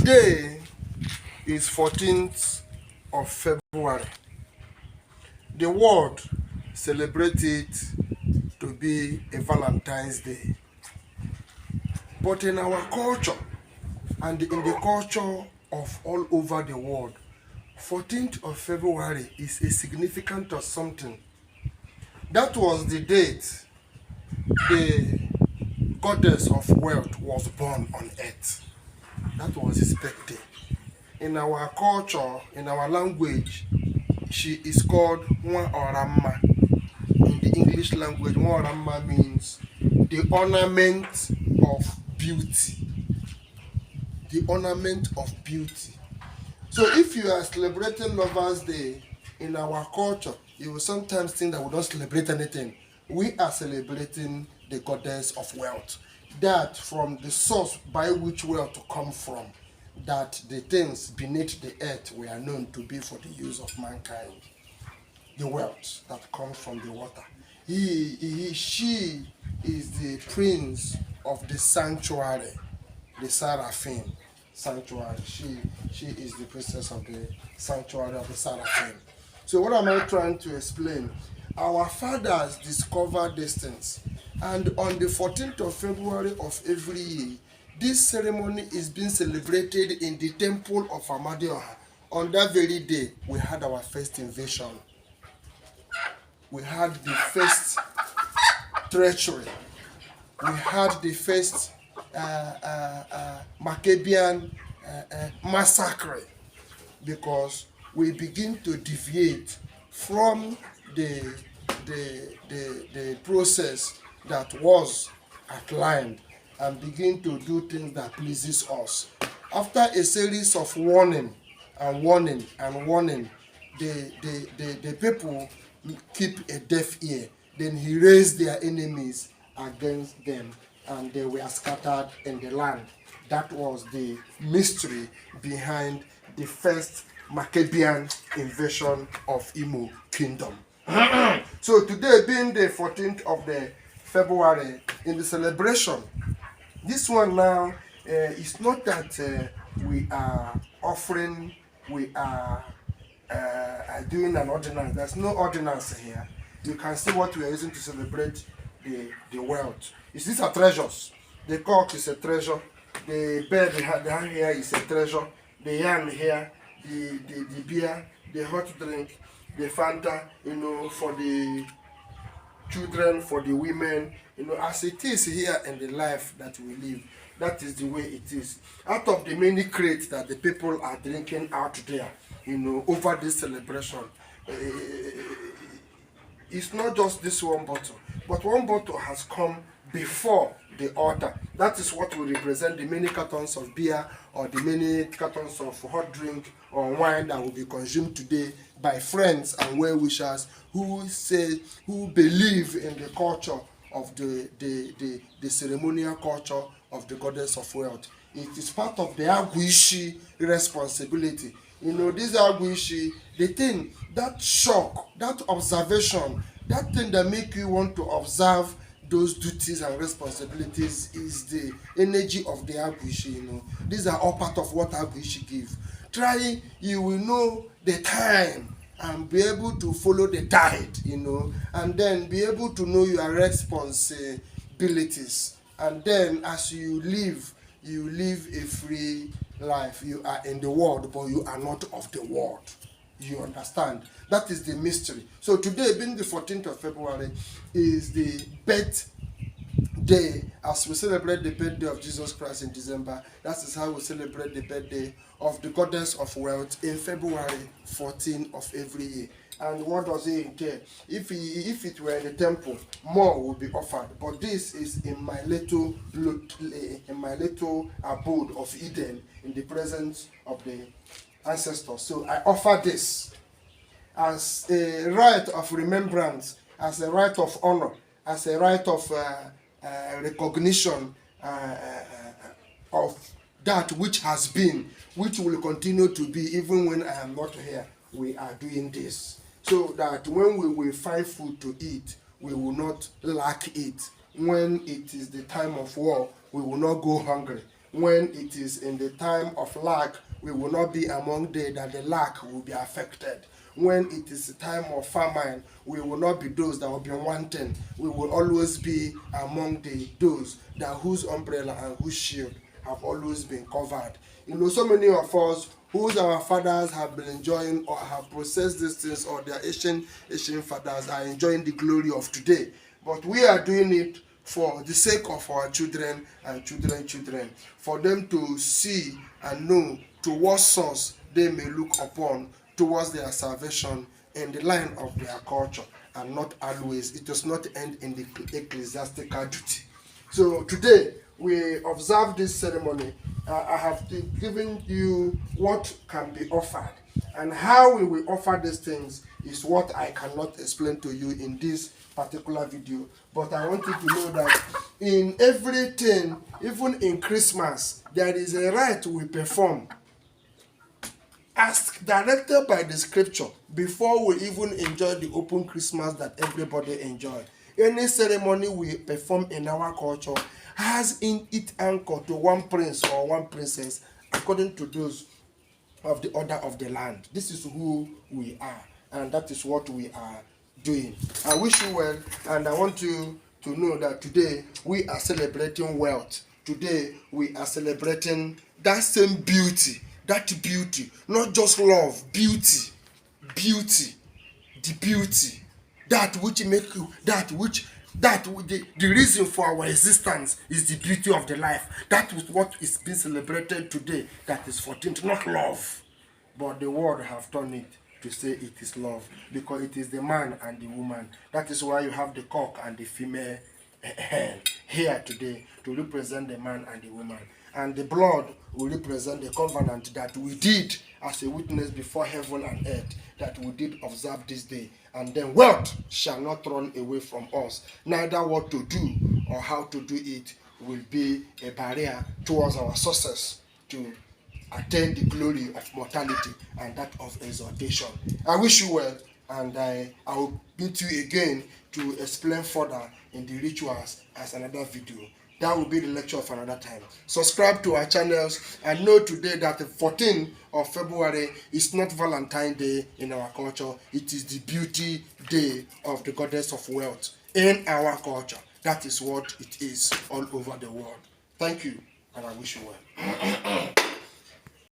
Today is 14th of February. The world celebrates it to be a Valentine's Day. But in our culture and in the culture of all over the world, 14th of February is a significant of something. That was the date the goddess of wealth was born on earth. That was his birthday. In our culture, in our language, she is called Nwa Oramma. In the English language, Nwa Oramma means the ornament of beauty. The ornament of beauty. So if you are celebrating Lovers' Day in our culture, you will sometimes think that we don't celebrate anything. We are celebrating the goddess of wealth. That from the source by which wealth come from, that the things beneath the earth were known to be for the use of mankind. The wealth that comes from the water. She is the prince of the sanctuary, the seraphim sanctuary. She is the princess of the sanctuary of the seraphim. So what am I trying to explain? Our fathers discovered these things, and on the 14th of February of every year, this ceremony is being celebrated in the temple of AMADIOHA. On that very day, we had our first invasion. We had the first treachery. We had the first Maccabean massacre, because we begin to deviate from the process that was outlined and begin to do things that pleases us. After a series of warning, the people keep a deaf ear. Then he raised their enemies against them, and they were scattered in the land. That was the mystery behind the first Maccabean invasion of Imo Kingdom. So today being the 14th of the February, in the celebration, this one now is not that we are offering, we are doing an ordinance. There's no ordinance here. You can see what we are using to celebrate the wealth. These are treasures. The cock is a treasure. The bird they have here is a treasure. The yam here, the beer, the hot drink, the Fanta, for the children, for the women, as it is here in the life that we live. That is the way it is. Out of the many crates that the people are drinking out there, over this celebration, it's not just this one bottle, but one bottle has come before the altar. That is what will represent the many cartons of beer or the many cartons of hot drink or wine that will be consumed today by friends and well-wishers who believe in the culture of the ceremonial culture of the goddess of wealth. It is part of the Aguishi responsibility. This Aguishi, the thing, that shock, that observation, that thing that make you want to observe those duties and responsibilities is the energy of the Aguishi. These are all part of what Aguishi give. Try, you will know the time and be able to follow the tide, and then be able to know your responsibilities. And then as you live a free life. You are in the world, but you are not of the world. You understand? That is the mystery. So today, being the 14th of February, is the birthday. As we celebrate the birthday of Jesus Christ in December, that is how we celebrate the birthday of the goddess of wealth in February 14 of every year. And what does it entail? If it were in the temple, more would be offered. But this is in my little abode of Eden, in the presence of the ancestors. So I offer this as a rite of remembrance, as a rite of honor, as a rite of recognition of that which has been, which will continue to be even when I am not here. We are doing this so that when we will find food to eat, we will not lack it. When it is the time of war, we will not go hungry. When it is in the time of lack, we will not be among they that the lack will be affected. When it is a time of famine, we will not be those that will be wanting. We will always be among those that whose umbrella and whose shield have always been covered. So many of us whose our fathers have been enjoying or have processed these things, or their Asian fathers are enjoying the glory of today. But we are doing it for the sake of our children and children, for them to see and know to what source they may look upon towards their salvation in the line of their culture, and not always. It does not end in the ecclesiastical duty. So today we observe this ceremony. I have given you what can be offered, and how we will offer these things is what I cannot explain to you in this particular video. But I want you to know that in everything, even in Christmas, there is a rite we perform as directed by the scripture before we even enjoy the open Christmas that everybody enjoy. Any ceremony we perform in our culture has in it anchor to one prince or one princess according to those of the order of the land. This is who we are, and that is what we are doing. I wish you well, and I want you to know that today we are celebrating wealth. Today we are celebrating that same beauty, not just love, beauty, the beauty, that which make you, the reason for our existence is the beauty of the life. That is what is being celebrated today. That is 14th, not love, but the world have turned it to say it is love, because it is the man and the woman. That is why you have the cock and the female here today to represent the man and the woman, and the blood will represent the covenant that we did as a witness before heaven and earth, that we did observe this day. And then wealth shall not run away from us. Neither what to do or how to do it will be a barrier towards our success to attain the glory of mortality and that of exaltation. I wish you well, and I will meet you again to explain further in the rituals as another video. That will be the lecture of another time. Subscribe to our channels, and know today that the 14th of February is not Valentine Day in our culture. It is the beauty day of the goddess of wealth in our culture. That is what it is all over the world. Thank you, and I wish you well.